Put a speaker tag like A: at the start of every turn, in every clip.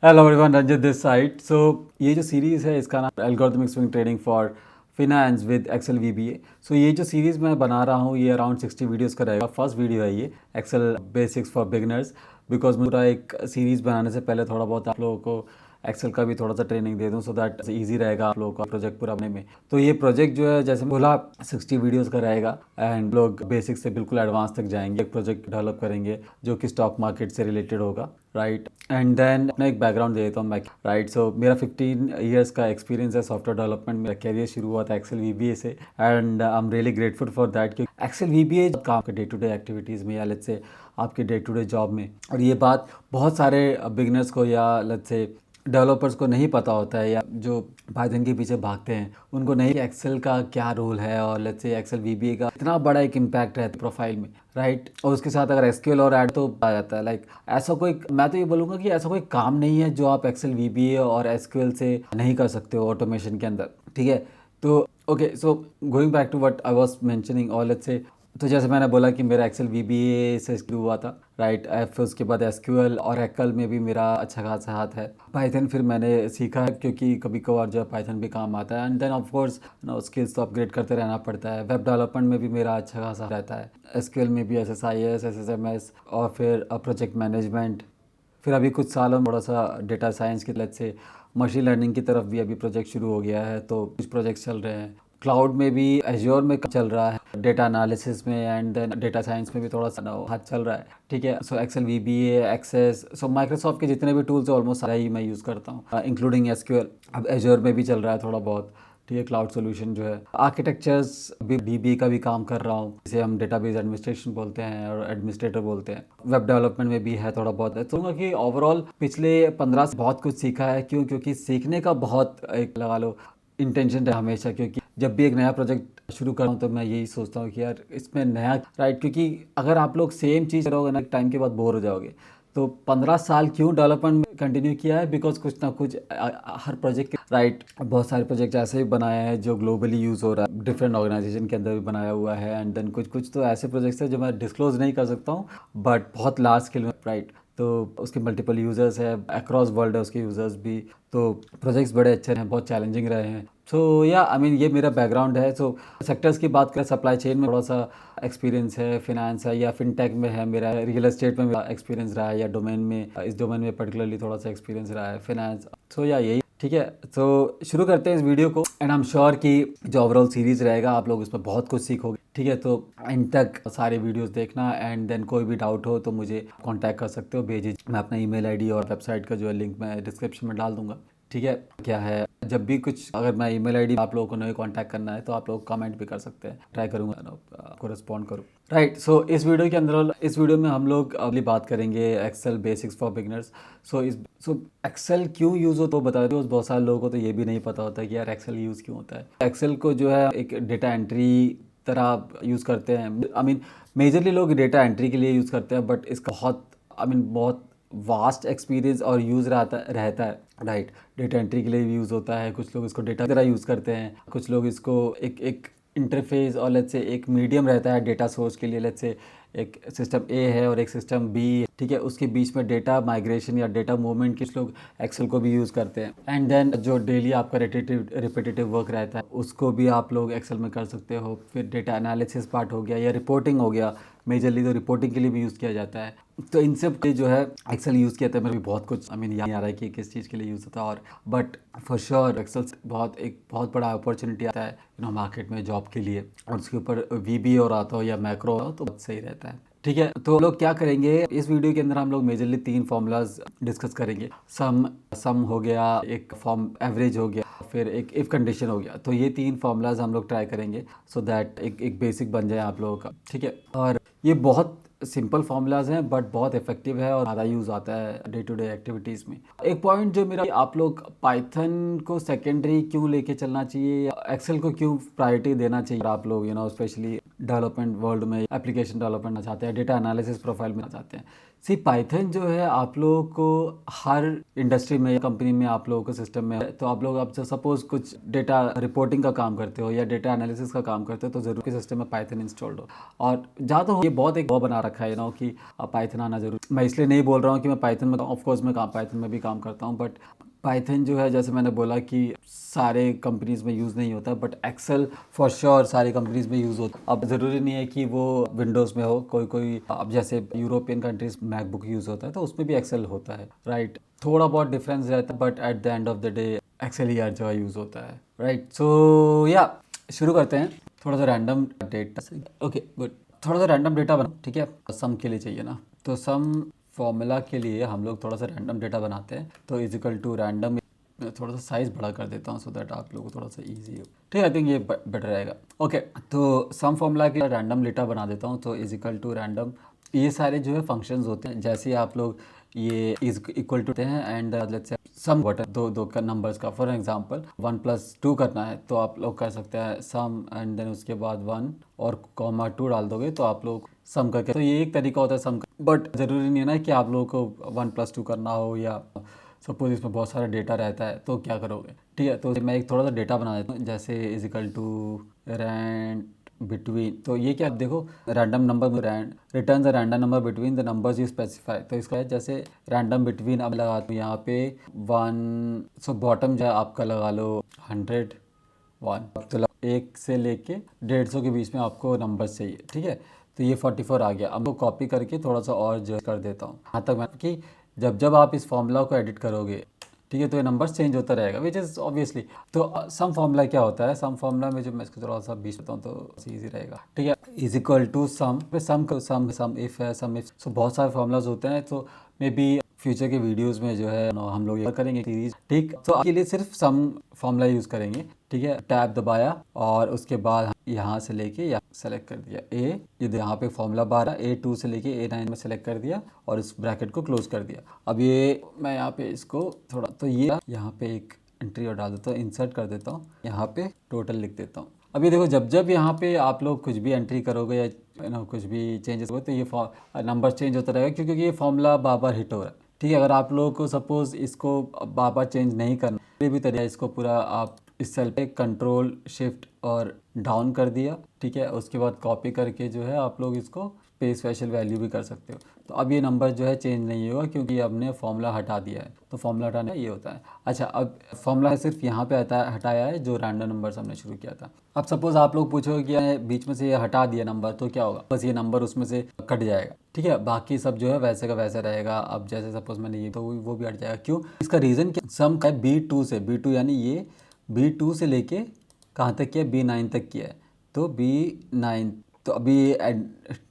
A: Hello everyone, Ranjit this side. So ये जो series है इसका नाम algorithmic swing trading for finance with Excel VBA. So ये जो सीरीज़ मैं बना रहा हूँ ये अराउंड 60 वीडियोस का रहेगा। फर्स्ट वीडियो है ये Excel basics for beginners. Because पूरा एक सीरीज़ बनाने से पहले थोड़ा बहुत आप लोगों को एक्सेल का भी थोड़ा सा ट्रेनिंग दे दूँ, सो दैट इजी रहेगा आप लोगों का प्रोजेक्ट पूरा बनने में। तो ये प्रोजेक्ट जो है जैसे बोला 60 वीडियोस का रहेगा एंड लोग बेसिक से बिल्कुल एडवांस तक जाएंगे। एक प्रोजेक्ट डेवलप करेंगे जो कि स्टॉक मार्केट से रिलेटेड होगा, राइट। एंड देन अपना एक बैकग्राउंड दे देता हूँ मैं, राइट। सो मेरा 15 ईयर्स का एक्सपीरियंस है सॉफ्टवेयर डेवलपमेंट। मेरा कैरियर शुरू हुआ था एक्सेल वीबीए से and I am really grateful for that, क्योंकि एक्सेल वीबीए काम के डे टू डे एक्टिविटीज़ में या लेट्स से आपके डे टू डे जॉब में। और ये बात बहुत सारे बिगनर्स को या लेट्स से डेवलपर्स को नहीं पता होता है, या जो पाइथन के पीछे भागते हैं उनको नहीं कि एक्सेल का क्या रोल है और लेट्स से एक्सेल वीबीए का इतना बड़ा एक इम्पैक्ट है प्रोफाइल में, राइट। और उसके साथ अगर एसक्यूएल और ऐड तो आ जाता है। लाइक ऐसा कोई, मैं तो ये बोलूँगा कि ऐसा कोई काम नहीं है जो आप एक्सेल वीबीए और एसक्यूएल से नहीं कर सकते हो ऑटोमेशन के अंदर, ठीक है। तो okay, so going back to what I was mentioning, और लेट्स से तो जैसे मैंने बोला कि मेरा एक्सेल वीबीए से शुरू हुआ था, राइट। फिर उसके बाद एसक्यूएल और एक्ल में भी मेरा अच्छा खासा हाथ है। पाइथन फिर मैंने सीखा है क्योंकि कभी कभार जो है पाइथन भी काम आता है। And then of course no skills तो अपग्रेड करते रहना पड़ता है। वेब डेवलपमेंट में भी मेरा अच्छा खासा रहता है। एसक्यूएल में भी एसएसआईएस, एसएसएमएस और फिर प्रोजेक्ट मैनेजमेंट। फिर अभी कुछ सालों में थोड़ा सा डेटा साइंस की लत से मशीन लर्निंग की तरफ भी अभी प्रोजेक्ट शुरू हो गया है, तो कुछ प्रोजेक्ट्स चल रहे हैं। क्लाउड में भी एज्योर में चल रहा है, डेटा एनालिसिस में एंड देन डेटा साइंस में भी थोड़ा सा हाथ चल रहा है, ठीक है। So Excel VBA, access, so Microsoft के जितने भी टूल्स हैं ऑलमोस्ट सारे ही मैं यूज़ करता हूँ, इंक्लूडिंग एसक्यूएल। अब एज्योर में भी चल रहा है थोड़ा बहुत, ठीक है। क्लाउड सोल्यूशन जो है, आर्किटेक्चर्स भी बीबी का भी काम कर रहा हूँ, जिसे हम डेटाबेस एडमिनिस्ट्रेशन बोलते हैं और एडमिनिस्ट्रेटर बोलते हैं। वेब डेवलपमेंट में भी है थोड़ा बहुत है। तो कि ओवरऑल पिछले 15 से बहुत कुछ सीखा है। क्यों? क्योंकि सीखने का बहुत एक लगा लो इंटेंशन है हमेशा, क्योंकि जब भी एक नया प्रोजेक्ट शुरू करता हूँ तो मैं यही सोचता हूँ कि यार इसमें नया, राइट। क्योंकि अगर आप लोग सेम चीज़ करोगे ना, टाइम के बाद बोर हो जाओगे। तो 15 साल क्यों डेवलपमेंट में कंटिन्यू किया है? बिकॉज कुछ ना कुछ हर प्रोजेक्ट, राइट। बहुत सारे प्रोजेक्ट ऐसे भी बनाए हैं जो ग्लोबली यूज़ हो रहा है, डिफरेंट ऑर्गेनाइजेशन के अंदर भी बनाया हुआ है। एंड देन कुछ कुछ तो ऐसे प्रोजेक्ट्स हैं जो मैं डिस्क्लोज नहीं कर सकता हूँ, बट बहुत लार्ज स्केल में, राइट। तो उसके मल्टीपल यूज़र्स है, अक्रॉस वर्ल्ड है उसके यूज़र्स भी। तो प्रोजेक्ट्स बड़े अच्छे हैं, बहुत चैलेंजिंग रहे हैं। सो या आई मीन ये मेरा बैकग्राउंड है। सो सेक्टर्स की बात करें, सप्लाई चेन में थोड़ा सा एक्सपीरियंस है, फिनेंस है या फिनटेक में है मेरा, रियल एस्टेट में मेरा एक्सपीरियंस रहा है, या डोमेन में, इस डोमेन में पर्टिकुलरली थोड़ा सा एक्सपीरियंस रहा है फिनेंस। सो या यही, ठीक है। तो शुरू करते हैं इस वीडियो को एंड आई एम श्योर कि जो ओवरऑल सीरीज़ रहेगा आप लोग उसमें बहुत कुछ सीखोगे, ठीक है। तो एंड तक सारे वीडियोस देखना एंड देन कोई भी डाउट हो तो मुझे कांटेक्ट कर सकते हो, भेजिए। मैं अपना ईमेल आईडी और वेबसाइट का जो है लिंक मैं डिस्क्रिप्शन में डाल दूंगा, ठीक है। क्या है, जब भी कुछ अगर मैं ईमेल आईडी आप लोगों को नहीं कांटेक्ट करना है तो आप लोग कमेंट भी कर सकते हैं, ट्राई करूँगा आपको रिस्पॉन्ड करूँ, राइट। सो इस वीडियो के अंदर, इस वीडियो में हम लोग अगली बात करेंगे Excel basics for beginners. So Excel क्यों यूज़ हो तो बता दो। बहुत सारे लोगों को तो ये भी नहीं पता होता कि यार एक्सेल यूज़ क्यों होता है। एक्सेल को जो है एक डेटा एंट्री तरह यूज़ करते हैं। आई मीन मेजरली लोग डेटा एंट्री के लिए यूज़ करते हैं, बट इसका बहुत आई मीन बहुत वास्ट एक्सपीरियंस और यूज़ रहता है, राइट। डेटा एंट्री के लिए भी यूज़ होता है, कुछ लोग इसको डेटा की तरह यूज़ करते हैं, कुछ लोग इसको एक इंटरफेस और लेट्स से एक मीडियम रहता है डेटा सोर्स के लिए। लेट्स से एक सिस्टम ए है और एक सिस्टम बी, ठीक है। उसके बीच में डेटा माइग्रेशन या डेटा मूवमेंट के लोग एक्सेल को भी यूज़ करते हैं। एंड देन जो डेली आपका रिपीटेटिव वर्क रहता है उसको भी आप लोग एक्सेल में कर सकते हो। फिर डेटा एनालिसिस पार्ट हो गया या रिपोर्टिंग हो गया, मेजरली तो रिपोर्टिंग के लिए भी यूज़ किया जाता है। तो इन सब के जो है एक्सेल यूज़ किया था। मेरे भी बहुत कुछ आई मीन याद नहीं आ रहा है कि किस चीज़ के लिए यूज़ होता है, और बट फॉर श्योर एक्सेल बहुत बड़ा अपॉर्चुनिटी आता है मार्केट में जॉब के लिए। और उसके ऊपर वीबी और आता हो या मैक्रो हो तो बहुत सही रहता है, ठीक है। तो लोग क्या करेंगे इस वीडियो के अंदर, हम लोग मेजरली 3 फॉर्मूलाज डिस्कस करेंगे। सम हो गया, एक फॉर्म एवरेज हो गया, फिर एक इफ कंडीशन हो गया। तो ये 3 फॉर्मूलाज हम लोग ट्राई करेंगे सो दैट एक बेसिक बन जाए आप लोगों का, ठीक है। और ये बहुत सिंपल फार्मूलाज हैं बट बहुत इफेक्टिव है और ज़्यादा यूज़ आता है डे टू डे एक्टिविटीज़ में। एक पॉइंट जो मेरा, आप लोग पाइथन को सेकेंडरी क्यों लेके चलना चाहिए या एक्सेल को क्यों प्रायोरिटी देना चाहिए आप लोग, स्पेशली डेवलपमेंट वर्ल्ड में एप्लीकेशन डेवलपमेंट में चाहते हैं, डेटा एनालिसिस प्रोफाइल में चाहते हैं। सी पाइथन जो है आप लोगों को हर इंडस्ट्री में या कंपनी में आप लोगों को सिस्टम में, तो आप लोग अब सपोज कुछ डेटा रिपोर्टिंग का काम करते हो या डेटा एनालिसिस का काम करते हो तो जरूर कि सिस्टम में पाइथन इंस्टॉल्ड हो। और ज़्यादा हो ये बहुत एक वो बना रखा है ना कि पाइथन आना जरूरी। मैं इसलिए नहीं बोल रहा हूँ कि मैं पाइथन में, ऑफकोर्स मैं पाइथन में भी काम करता हूँ, बट पाइथन जो है जैसे मैंने बोला कि सारे कंपनीज़ में यूज़ नहीं होता, बट एक्सेल फॉर श्योर सारी कंपनीज़ में यूज़ होता है। अब ज़रूरी नहीं है कि वो विंडोज़ में हो, कोई कोई अब जैसे यूरोपियन कंट्रीज मैकबुक यूज़ होता है तो उसमें भी एक्सेल होता है, राइट। थोड़ा बहुत डिफरेंस रहता है but at the end of the day Excel ही हर जगह यूज़ होता है, राइट। सो या शुरू करते हैं। थोड़ा सा रैंडम डेटा, ओके गुड। थोड़ा सा रैंडम डेटा बना, ठीक है। सम के लिए चाहिए ना, तो सम फॉर्मूला के लिए हम लोग थोड़ा सा रैंडम डेटा बनाते हैं। तो इजिकल टू रैंडम, मैं थोड़ा सा साइज़ बड़ा कर देता हूँ सो दैट आप लोगों को थोड़ा सा इजी हो, ठीक है। आई थिंक ये बेटर रहेगा। ओके, तो सम फॉर्मूला के रैंडम डेटा बना देता हूँ। तो इजिकल टू रैंडम, ये सारे जो है फंक्शंस होते हैं। जैसे आप लोग ये इज इक्वल टू हैं and let's say sum button दो दो का नंबर्स का, फॉर एग्जांपल 1+2 करना है तो आप लोग कर सकते हैं सम एंड देन उसके बाद 1 और कॉमा 2 डाल दोगे तो आप लोग सम करके, तो ये एक तरीका होता है सम का। बट ज़रूरी नहीं है ना कि आप लोगों को 1+2 करना हो, या सपोज इसमें बहुत सारा डेटा रहता है तो क्या करोगे, ठीक है। तो मैं एक थोड़ा सा डेटा बना देता हूँ। जैसे इजिकल टू रैंड बिटवीन, तो ये क्या देखो, random number return the random number between the numbers you specify. तो इसका है जैसे रैंडम बिटवीन, अब लगा दूँ यहाँ पे 1, सो बॉटम जो है आपका लगा लो 100 1, तो 1 से लेके 150 के बीच में आपको नंबर चाहिए, ठीक है। तो ये 44 आ गया। अब वो कॉपी करके थोड़ा सा और जो कर देता हूँ यहाँ तक मैं कि जब जब आप इस फॉर्मूला को एडिट करोगे, ठीक है, तो ये नंबर्स चेंज होता रहेगा, विच इज़ ऑब्वियसली। तो सम फॉर्मूला क्या होता है, सम फॉर्मूला में जो मैं इसको थोड़ा सा बीच बताऊँ तो ईजी रहेगा, ठीक है। इज इक्वल टू सम पे सम इफ है, सम इफ, सो बहुत सारे फॉर्मूलाज होते हैं। तो मे बी फ्यूचर के वीडियोस में जो है हम लोग ये करेंगे सीरीज, ठीक। तो आपके लिए सिर्फ सम फॉर्मूला यूज़ करेंगे, ठीक है। टैब दबाया और उसके बाद यहाँ से लेके यहाँ सेलेक्ट कर दिया ए, ये यहाँ पे फॉर्मूला 12 A2 से लेके A9 में सेलेक्ट कर दिया और इस ब्रैकेट को क्लोज कर दिया। अब ये मैं यहाँ पे इसको थोड़ा, तो ये यहाँ पे एक एंट्री और डाल देता हूँ, इंसर्ट कर देता हूँ, यहाँ पे टोटल लिख देता हूँ। अब ये देखो, जब जब यहाँ पे आप लोग कुछ भी एंट्री करोगे या कुछ भी चेंजेस होगा तो ये नंबर चेंज होता रहेगा, क्योंकि ये फॉर्मूला बार बार हिट हो रहा है, ठीक है। अगर आप लोगों को सपोज इसको बार बार चेंज नहीं करना, कोई भी तरीका, इसको पूरा आप इस सेल पे कंट्रोल शिफ्ट और डाउन कर दिया, ठीक है। उसके बाद कॉपी करके जो है आप लोग इसको पे स्पेशल वैल्यू भी कर सकते हो। तो अब ये नंबर जो है चेंज नहीं होगा क्योंकि हमने फॉर्मूला हटा दिया है। तो फॉर्मूला हटाना ये होता है। अच्छा, अब फॉर्मूला सिर्फ यहाँ पे हटाया है जो रैंडम नंबर हमने शुरू किया था। अब सपोज आप लोग पूछोगे कि बीच में से ये हटा दिया नंबर तो क्या होगा, बस ये नंबर उसमें से कट जाएगा, ठीक है। बाकी सब जो है वैसे का वैसा रहेगा। अब जैसे सपोज मैंने ये, तो वो भी हट जाएगा। क्यों? इसका रीज़न क्या, सम का B2 से, B2 यानी ये B2 से लेके कहाँ तक किया, B9 तक किया है। तो B9, तो अभी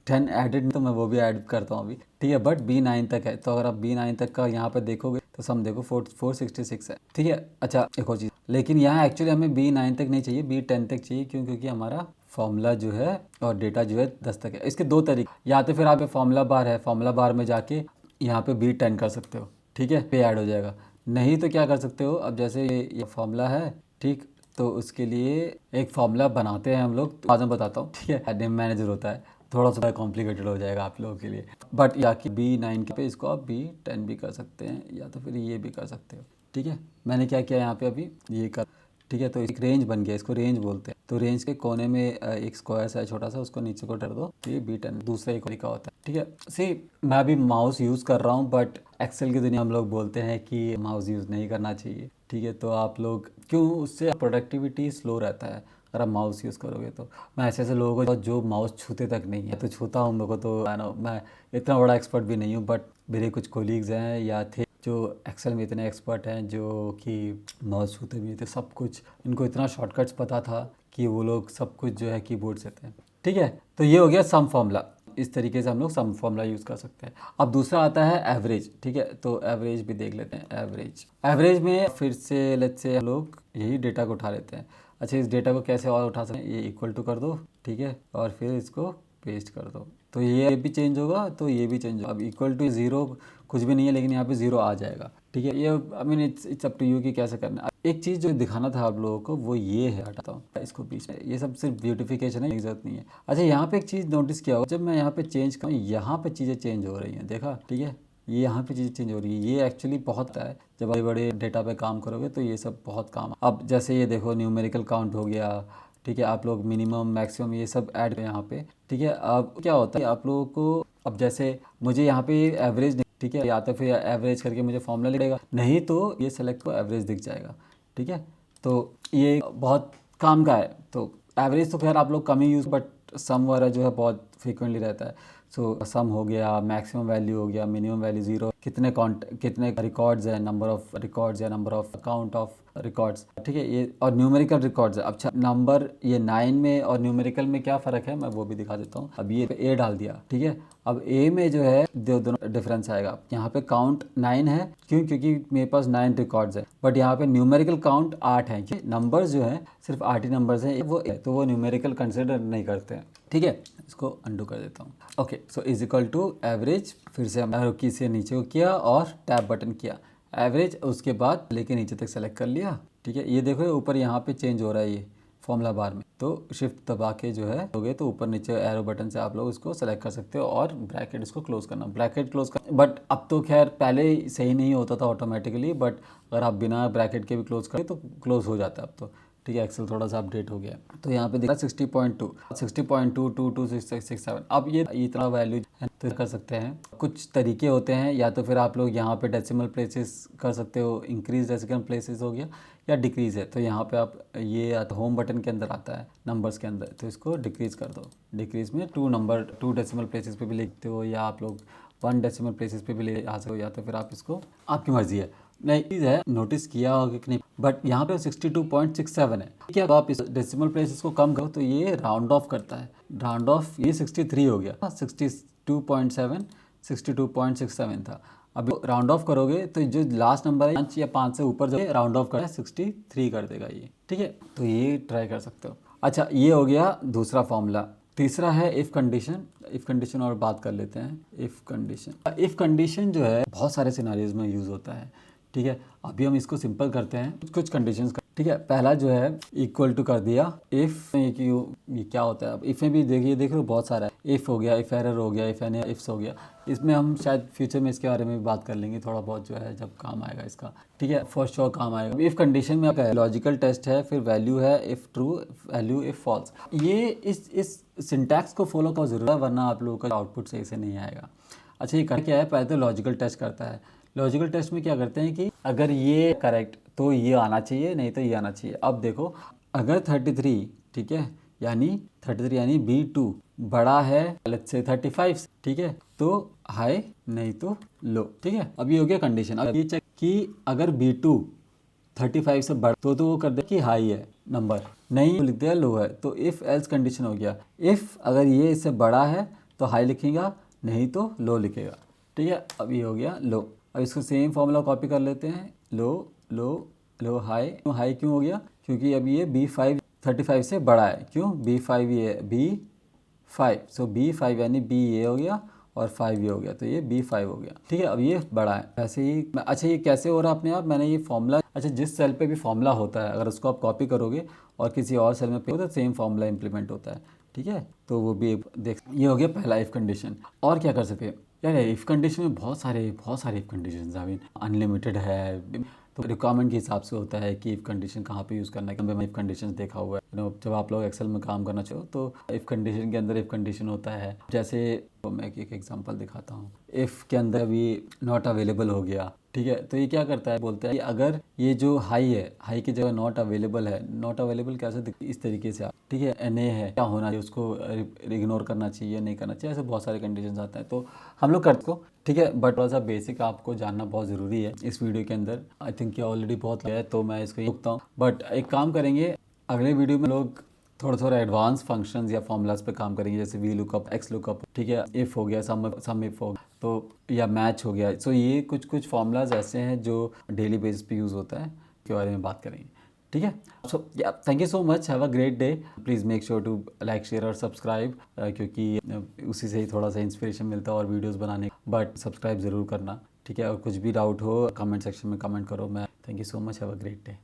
A: 10 एडिड, तो मैं वो भी ऐड करता हूँ अभी, ठीक है। बट B9 तक है, तो अगर आप B9 तक का यहाँ पर देखोगे तो सम देखो 466 है, ठीक है। अच्छा, एक और चीज़, लेकिन यहाँ एक्चुअली हमें B9 तक नहीं चाहिए, B10 तक चाहिए। क्यों? क्योंकि हमारा फॉर्मूला जो है और डेटा जो है 10 तक है। इसके दो तरीके, या तो फिर आप फॉर्मूला बार है, फॉर्मूला बार में जाके यहाँ पे B10 कर सकते हो, ठीक है, पे ऐड हो जाएगा। नहीं तो क्या कर सकते हो, अब जैसे ये फॉर्मूला है, ठीक, तो उसके लिए एक फॉर्मूला बनाते हैं हम लोग, तो आज मैं बताता हूँ, ठीक है। नेम मैनेजर होता है, थोड़ा सा कॉम्प्लिकेटेड हो जाएगा आप लोगों के लिए, बट या कि B9 के पे इसको आप B10 भी कर सकते हैं, या तो फिर ये भी कर सकते हो, ठीक है। मैंने क्या किया यहाँ पे अभी ये कर, ठीक है। तो एक रेंज बन गया, इसको रेंज बोलते हैं। तो रेंज के कोने में एक स्क्वायर सा है छोटा सा, उसको नीचे को कर दो, ये B10 दूसरा एक तरीका होता है, ठीक है। सी मैं अभी माउस यूज़ कर रहा हूँ, बट एक्सेल की दुनिया हम लोग बोलते हैं कि माउस यूज़ नहीं करना चाहिए, ठीक है। तो आप लोग क्यों, उससे प्रोडक्टिविटी स्लो रहता है अगर आप माउस यूज़ करोगे। तो मैं ऐसे ऐसे लोगों को जो माउस छूते तक नहीं है, तो छूता हूँ लोगों को, तो मैं इतना बड़ा एक्सपर्ट भी नहीं हूँ, बट मेरे कुछ कोलीग्स हैं या थे जो एक्सेल में इतने एक्सपर्ट हैं जो कि माउस छूते भी नहीं थे, सब कुछ इनको इतना शॉर्टकट्स पता था कि वो लोग सब कुछ जो है कीबोर्ड से थे, ठीक है। तो ये हो गया सम फॉर्मूला, इस तरीके से हम लोग सम फॉर्मूला यूज़ कर सकते हैं। अब दूसरा आता है एवरेज, ठीक है। तो एवरेज भी देख लेते हैं। एवरेज में फिर से लेट्स से हम लोग यही डेटा को उठा लेते हैं। अच्छा, इस डेटा को कैसे और उठा सकते हैं, ये इक्वल टू कर दो, ठीक है, और फिर इसको पेस्ट कर दो, तो ये भी चेंज होगा, तो ये भी चेंज होगा। अब इक्वल टू 0 कुछ भी नहीं है, लेकिन यहाँ पे 0 आ जाएगा, ठीक है। ये I mean it's up to you कि कैसे करना है। एक चीज़ जो दिखाना था आप लोगों को वो ये है, हटाता हूँ इसको बीच में, ये सब सिर्फ ब्यूटिफिकेशन है, जरूरत नहीं है। अच्छा यहाँ पे एक चीज़ नोटिस किया होगा, जब मैं यहाँ पे चेंज करूँ यहाँ पे चीज़ें चेंज हो रही हैं, देखा? ठीक है, ये यहाँ पे चीज़ें चेंज हो रही है, ये एक्चुअली बहुत है, जब बड़े बड़े डेटा पे काम करोगे तो ये सब बहुत काम। अब जैसे ये देखो न्यूमेरिकल काउंट हो गया, ठीक है, आप लोग मिनिमम मैक्सिमम ये सब ऐड करें यहाँ पे, ठीक है। अब क्या होता है आप लोगों को, अब जैसे मुझे यहाँ पे एवरेज, ठीक है, या तो फिर एवरेज करके मुझे फॉर्मूला लिखेगा, नहीं तो ये सेलेक्ट को एवरेज दिख जाएगा, ठीक है। तो ये बहुत काम का है। तो एवरेज तो खैर आप लोग कम ही यूज़, बट सम वगैरह जो है बहुत फ्रीक्वेंटली रहता है। सो सम हो गया, मैक्सिमम वैल्यू हो गया, मिनिमम वैल्यू ज़ीरो, कितने रिकॉर्ड्स है, नंबर ऑफ रिकॉर्ड्स या number of count of records, ठीक है, ये और न्यूमेरिकल रिकॉर्ड्स है। अच्छा नंबर ये 9 में और न्यूमेरिकल में क्या फ़र्क है मैं वो भी दिखा देता हूँ। अब ये ए डाल दिया, ठीक है। अब ए में जो है दोनों डिफरेंस आएगा। यहाँ पे काउंट 9 है, क्यों? क्योंकि मेरे पास 9 रिकॉर्ड्स है, बट यहाँ पे न्यूमेरिकल काउंट 8 है। नंबर्स जो है सिर्फ 8 ही नंबर्स हैं, वो तो वो न्यूमेरिकल कंसिडर नहीं करते हैं, ठीक है। इसको अंडू कर देता हूँ। Okay, so is equal to average, फिर से हम एरो की से नीचे को किया और टैब बटन किया, एवरेज, उसके बाद लेके नीचे तक सेलेक्ट कर लिया, ठीक है। ये देखो ऊपर यहाँ पे चेंज हो रहा है ये फॉर्मूला बार में, तो शिफ्ट दबा के जो है हो गए, तो ऊपर नीचे एरो बटन से आप लोग इसको सेलेक्ट कर सकते हो और ब्रैकेट इसको क्लोज करना, ब्रैकेट क्लोज कर। बट अब तो खैर पहले सही नहीं होता था ऑटोमेटिकली, बट अगर आप बिना ब्रैकेट के भी क्लोज करें तो क्लोज हो जाता है अब तो, ठीक है। एक्सेल थोड़ा सा अपडेट हो गया है। तो यहाँ पे दिखा 60.2 60.22267। अब ये इतना वैल्यू तो कर सकते हैं, कुछ तरीके होते हैं, या तो फिर आप लोग यहाँ पे डेसिमल प्लेसेस कर सकते हो, इंक्रीज डेसिमल प्लेसेस हो गया, या डिक्रीज है तो यहाँ पे आप ये होम बटन के अंदर आता है नंबर्स के अंदर, तो इसको डिक्रीज कर दो। डिक्रीज में 2 डेसिमल प्लेसेस पे भी लिखते हो, या आप लोग 1 डेसिमल प्लेसेस पे भी ले आ सकते हो, या तो फिर आप इसको, आपकी मर्जी है। नहीं चीज़ है, नोटिस किया होगा कि नहीं, बट यहाँ पे 62.67 है, क्या आप इस डेसिमल प्लेसेस को कम करो तो ये राउंड ऑफ करता है, राउंड ऑफ, ये 63 हो गया, 62.7 62.67 था। अब राउंड ऑफ करोगे तो जो लास्ट नंबर है 5 या 5 से ऊपर जो राउंड ऑफ कर 63 कर देगा ये, ठीक है। तो ये ट्राई कर सकते हो। अच्छा ये हो गया दूसरा फॉर्मूला। तीसरा है इफ़ कंडीशन। इफ़ कंडीशन और बात कर लेते हैं। इफ़ कंडीशन जो है बहुत सारे सिनारियोज में यूज़ होता है, ठीक है। अभी हम इसको सिंपल करते हैं, कुछ कंडीशंस का, ठीक है। पहला जो है इक्वल टू कर दिया, इफ़ ये क्या होता है, अब इफ़ में भी देखिए, देख रहे हो बहुत सारा है, इफ़ हो गया, इफ़ एरर हो गया, इफ़ एनी इफ्स हो गया। इसमें हम शायद फ्यूचर में इसके बारे में भी बात कर लेंगे थोड़ा बहुत, जो है जब काम आएगा इसका, ठीक है, फॉर श्योर काम आएगा। इफ़ कंडीशन में आपका लॉजिकल टेस्ट है, फिर वैल्यू है if true, value if false. ये इस सिंटैक्स को फॉलो करना ज़रूरत है, वरना आप लोगों का आउटपुट सही से नहीं आएगा। अच्छा ये क्या है, पहले तो लॉजिकल टेस्ट करता है। लॉजिकल टेस्ट में क्या करते हैं कि अगर ये करेक्ट तो ये आना चाहिए, नहीं तो ये आना चाहिए। अब देखो अगर 33, ठीक है, यानी 33 यानी B2 बड़ा है लेट्स से 35, ठीक है, तो हाई नहीं तो लो, ठीक है। अब ये हो गया कंडीशन। अब ये चेक कि अगर B2 35 से बड़ा तो वो कर दे कि हाई है नंबर, नहीं तो लिख दिया लो है। तो इफ़ एल्स कंडीशन हो गया, इफ़ अगर ये इससे बड़ा है तो हाई लिखेगा, नहीं तो लो लिखेगा, ठीक है। अब ये हो गया लो। अब इसको सेम फॉर्मूला कॉपी कर लेते हैं, लो लो लो हाई। हाई क्यों हो गया? क्योंकि अब ये B5 35 से बड़ा है। क्यों? B5 ये B5, सो B5 यानी B ये हो गया और 5 ये हो गया, तो ये B5 हो गया, ठीक है। अब ये बड़ा है ऐसे ही। अच्छा ये कैसे हो रहा है अपने आप? मैंने ये फॉर्मूला, अच्छा जिस सेल पे भी फॉर्मूला होता है अगर उसको आप कॉपी करोगे और किसी और सेल में पे हो तो सेम फॉर्मूला इंप्लीमेंट होता है, ठीक है। तो वो भी देख, ये हो गया पहला इफ़ कंडीशन। और क्या कर सकते हैं यार, इफ़ कंडीशन में बहुत सारे इफ़ कंडीशन है, अनलिमिटेड है, तो रिक्वायरमेंट के हिसाब से होता है कि इफ़ कंडीशन कहाँ पे यूज़ करना है। मैंने इफ़ कंडीशन देखा हुआ है, जब आप लोग एक्सेल में काम करना चाहो तो इफ़ कंडीशन के अंदर इफ़ कंडीशन होता है। जैसे तो मैं एक एग्जांपल दिखाता हूँ। इफ़ के अंदर अभी नॉट अवेलेबल हो गया, ठीक है, तो ये क्या करता है, बोलता है कि अगर ये जो हाई है, हाई की जगह नॉट अवेलेबल है। नॉट अवेलेबल कैसे इस तरीके से, ठीक है, NA है, क्या होना चाहिए, उसको इग्नोर करना चाहिए, नहीं करना चाहिए, ऐसे बहुत सारे कंडीशन आते हैं। तो हम लोग करते को, ठीक है, बट थोड़ा सा बेसिक आपको जानना बहुत ज़रूरी है इस वीडियो के अंदर। आई थिंक ये ऑलरेडी बहुत है तो मैं इसको रुकता हूँ। बट एक काम करेंगे, अगले वीडियो में लोग थोड़ा एडवांस फंक्शंस या फॉर्मूलाज पे काम करेंगे, जैसे वी लुकअप, एक्स लुकअप, ठीक है, इफ़ हो गया, सम इफ हो गया, तो या मैच हो गया। सो ये कुछ फॉर्मूलाज ऐसे हैं जो डेली बेसिस पे यूज़ होता है, के बारे में बात करेंगे, ठीक है। सो या thank you so much, have a great day. Please make sure to like, share और सब्सक्राइब, क्योंकि उसी से ही थोड़ा सा इंस्पिरेशन मिलता है और वीडियोस बनाने, बट सब्सक्राइब ज़रूर करना, ठीक है। और कुछ भी डाउट हो कमेंट सेक्शन में कमेंट करो। मैं thank you so much, have a great day.